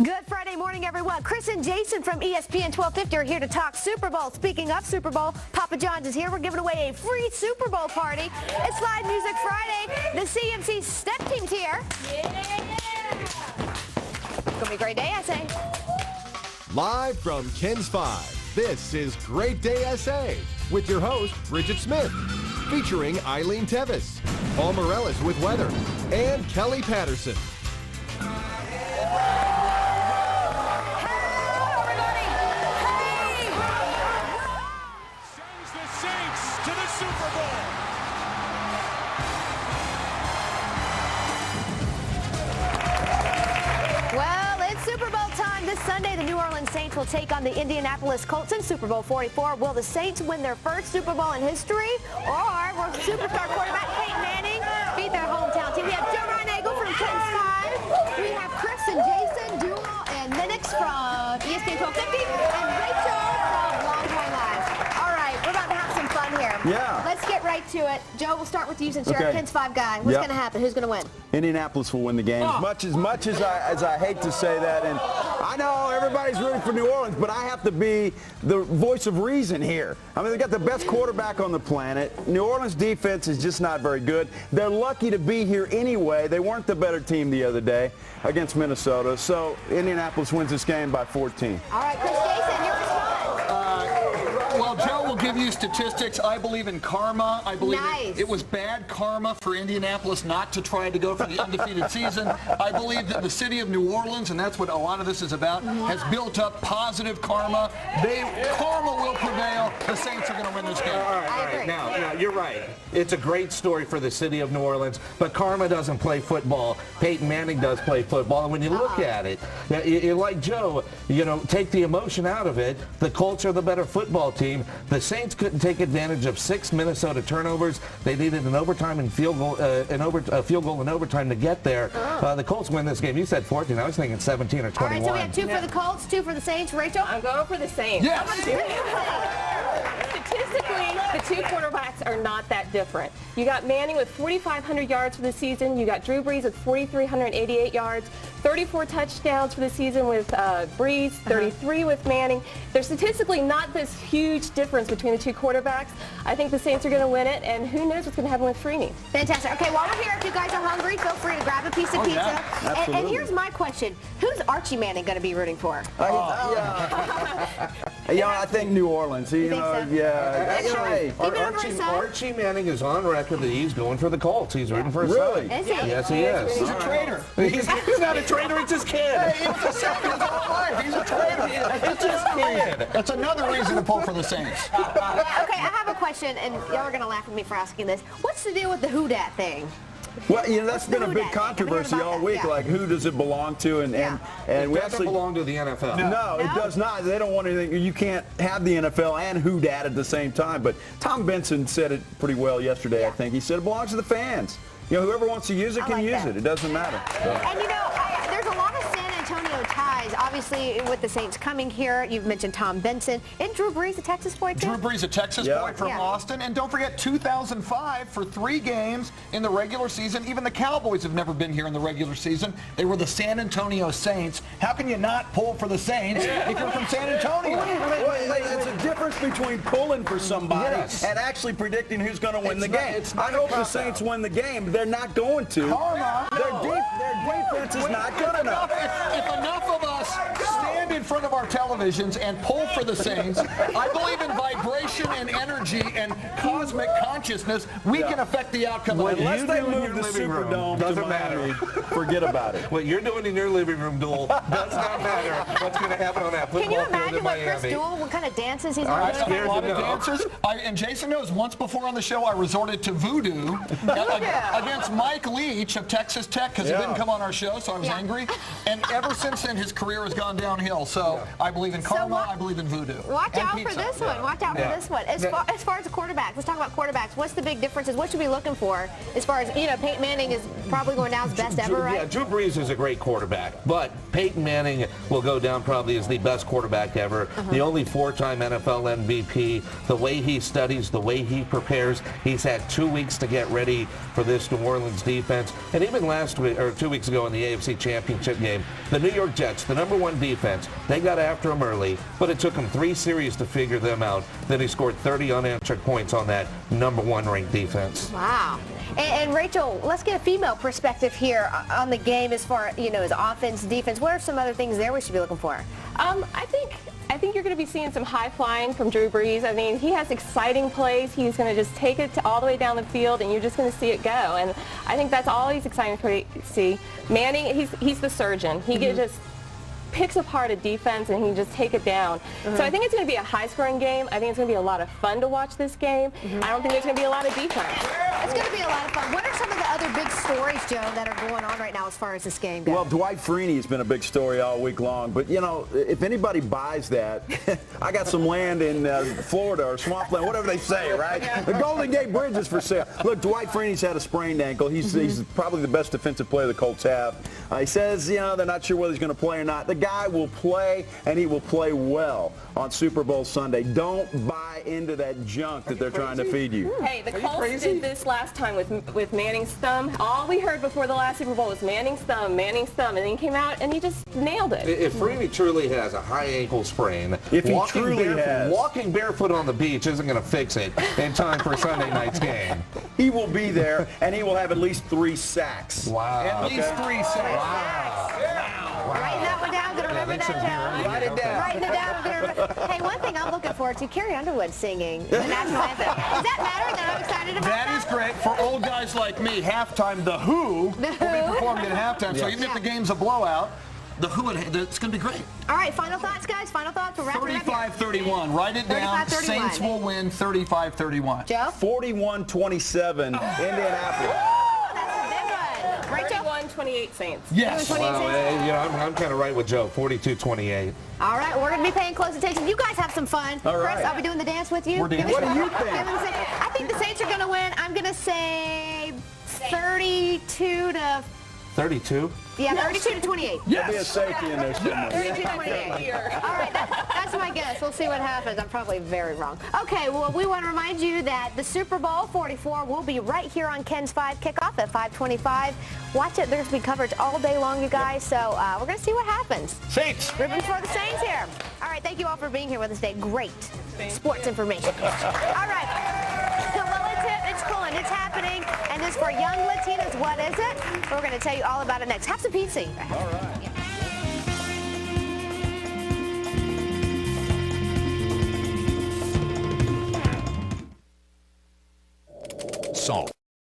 Good Friday morning, everyone. Chris and Jason from ESPN 1250 are here to talk Super Bowl. Speaking of Super Bowl, Papa John's is here. We're giving away a free Super Bowl party. It's Live Music Friday. The CMC step team's here. Yeah! It's going to be a great day, I say. Live from Ken's 5, this is Great Day SA with your host, Bridget Smith, featuring Eileen Tevis, Paul Morellis with weather, and Kellie Patterson. Sunday, the New Orleans Saints will take on the Indianapolis Colts in Super Bowl 44. Will the Saints win their first Super Bowl in history? Or will superstar quarterback Peyton Manning beat their hometown team? We have Reinagel from Ken's 5. We have Chris and Jason, Duel, and Minnix from ESPN 1250. And Rachel from Longhorn Live. All right, we're about to have some fun here. Yeah. Let's get right to it. Joe, we'll start with you since you're a Ken's 5 guy. What's going to happen? Who's going to win? Indianapolis will win the game. As much as I hate to say that, and I know everybody's rooting for New Orleans, but I have to be the voice of reason here. I mean, they got the best quarterback on the planet. New Orleans defense is just not very good. They're lucky to be here anyway. They weren't the better team the other day against Minnesota. So Indianapolis wins this game by 14. All right, Chris, Jason, your response. Well, Joe will give you statistics. I believe in karma. I believe nice. it was bad karma for Indianapolis not to try to go for the undefeated season. I believe that the city of New Orleans, and that's what a lot of this is about, has built up positive karma. Karma will prevail. The Saints are going to win this game. All right. Now, you're right. It's a great story for the city of New Orleans, but karma doesn't play football. Peyton Manning does play football, and when you look at it, you're like Joe, take the emotion out of it. The Colts are the better football team. The Saints couldn't take advantage of 6 Minnesota turnovers. They needed an overtime and field goal in overtime to get there. The Colts win this game. You said 14. I was thinking 17 or 21. All right, so we have 2 for the Colts, 2 for the Saints. Rachel? I'm going for the Saints. Yes. Statistically, the 2 quarterbacks are not that different. You got Manning with 4,500 yards for the season. You got Drew Brees with 4,388 yards. 34 touchdowns for the season with Brees, 33 with Manning. There's statistically not this huge difference between the 2 quarterbacks. I think the Saints are going to win it, and who knows what's going to happen with Freeney. Fantastic. Okay, while we're here, if you guys are hungry, feel free to grab a piece of pizza. Yeah, and here's my question. Who's Archie Manning going to be rooting for? I think New Orleans. Think so? Yeah. Archie Manning is on record that he's going for the Colts. He's rooting for his Really? son. Is he? Yes, he is. He's a traitor. He's not a traitor. It's his kid. He's a traitor. It's his kid. That's another reason to pull for the Saints. Okay, I have a question, and y'all are going to laugh at me for asking this. What's the deal with the Who Dat thing? Well, that's been a big controversy all week. Yeah. Like, who does it belong to? And we It actually doesn't belong to the NFL. No, it does not. They don't want anything. You can't have the NFL and Who Dat at the same time. But Tom Benson said it pretty well yesterday, I think. He said it belongs to the fans. Whoever wants to use it can use it. It doesn't matter. And there's a lot of San Antonio ties, obviously, with the Saints coming here. You've mentioned Tom Benson. Isn't Drew Brees a Texas boy, too? Drew Brees, a Texas boy from Yeah. Austin. And don't forget, 2005 for 3 games in the regular season. Even the Cowboys have never been here in the regular season. They were the San Antonio Saints. How can you not pull for the Saints if you're from San Antonio? It's a difference between pulling for somebody and actually predicting who's going to win the game. I hope the Saints win the game, but they're not going to. Karma. Their defense is not good enough. If enough of us stand in front of our televisions and pull for the Saints, I believe in vibration and energy and cosmic consciousness, we can affect the outcome of the Unless game. they move the Superdome to doesn't Miami, matter. forget about it. What you're doing in your living room, Duel, does not matter what's going to happen on that football Can you field in imagine what Chris Miami. Duel, what kind of dances he's I going to have do? a lot of dances. And Jason knows, once before on the show, I resorted to voodoo against Mike Leach of Texas Tech because he didn't come on our show, so I was angry. And ever since then, his career has gone downhill. So So I believe in karma. what- I believe in voodoo. Watch And out pizza. for this one. Watch out for this one. As far as the quarterbacks, let's talk about quarterbacks. What's the big differences? What should we be looking for? As far as, Peyton Manning is probably going down as best ever, right? Yeah, Drew Brees is a great quarterback, but Peyton Manning will go down probably as the best quarterback ever. The only four-time NFL MVP. The way he studies, the way he prepares. He's had 2 weeks to get ready for this New Orleans defense. And even last week, or 2 weeks ago in the AFC Championship game, the New York Jets, the #1 defense, they got after him early, but it took him 3 series to figure them out. Then he scored 30 unanswered points on that #1 ranked defense. Wow. And Rachel, let's get a female perspective here on the game as far, as offense, defense. What are some other things there we should be looking for? I think you're going to be seeing some high flying from Drew Brees. I mean, he has exciting plays. He's going to just take it all the way down the field, and you're just going to see it go. And I think that's always exciting to see. Manning, he's the surgeon. He just picks apart a defense and he can just take it down. So I think it's going to be a high-scoring game. I think it's going to be a lot of fun to watch this game. I don't think there's going to be a lot of defense. It's going to be a lot of fun. What are some of the other big stories, Joe, that are going on right now as far as this game goes? Well, Dwight Freeney has been a big story all week long. But, if anybody buys that, I got some land in Florida or swampland, whatever they say, right? The Golden Gate Bridge is for sale. Look, Dwight Freeney's had a sprained ankle. He's probably the best defensive player the Colts have. He says, they're not sure whether he's going to play or not. The guy will play, and he will play well on Super Bowl Sunday. Don't buy into that junk that they're trying to feed you. Hey, the Colts did this last time with Manning's thumb. All we heard before the last Super Bowl was Manning's thumb, and then he came out and he just nailed it. If Freeney truly has a high ankle sprain, If he truly has. walking barefoot on the beach isn't going to fix it in time for Sunday night's game. He will be there, and he will have at least 3 sacks. Wow. At least 3 sacks. Writing that one down. Gonna remember that, Joe. Write it down. Writing it down. Hey, one thing I'm looking forward to, Carrie Underwood singing the national anthem. Does that matter that I'm excited about that? That is great. For old guys like me, halftime, The Who will be performing at halftime. So even if the game's a blowout, The Who, it's going to be great. All right, final thoughts, guys. Final thoughts. We're wrapping it up here. 35-31. Write it down. 35-31. Saints will win 35-31. Joe? 41-27, Indianapolis. That's a big one. Rachel? 31-28 Saints. Yes. I'm kind of right with Joe. 42-28. All right, we're going to be paying close attention. You guys have some fun. All Chris, right. I'll be doing the dance with you. We're dancing. What do you think? I think the Saints are going to win. I'm going to say 32 to... 32? Yeah, 32 to 28. There'll be a safety in there somewhere. 32 to 28. All right, that's my guess. We'll see what happens. I'm probably very wrong. Okay, well, we want to remind you that the Super Bowl 44 will be right here on Ken's 5 kickoff at 5:25. Watch it. There's going to be coverage all day long, you guys. So we're going to see what happens. Saints. Ribbons for the Saints here. All right, thank you all for being here with us today. Great sports information. All right. Well, it's fun. It's happening. And this for young Latinas, what is it? We're going to tell you all about it next. Have some pizza. All right. Salt.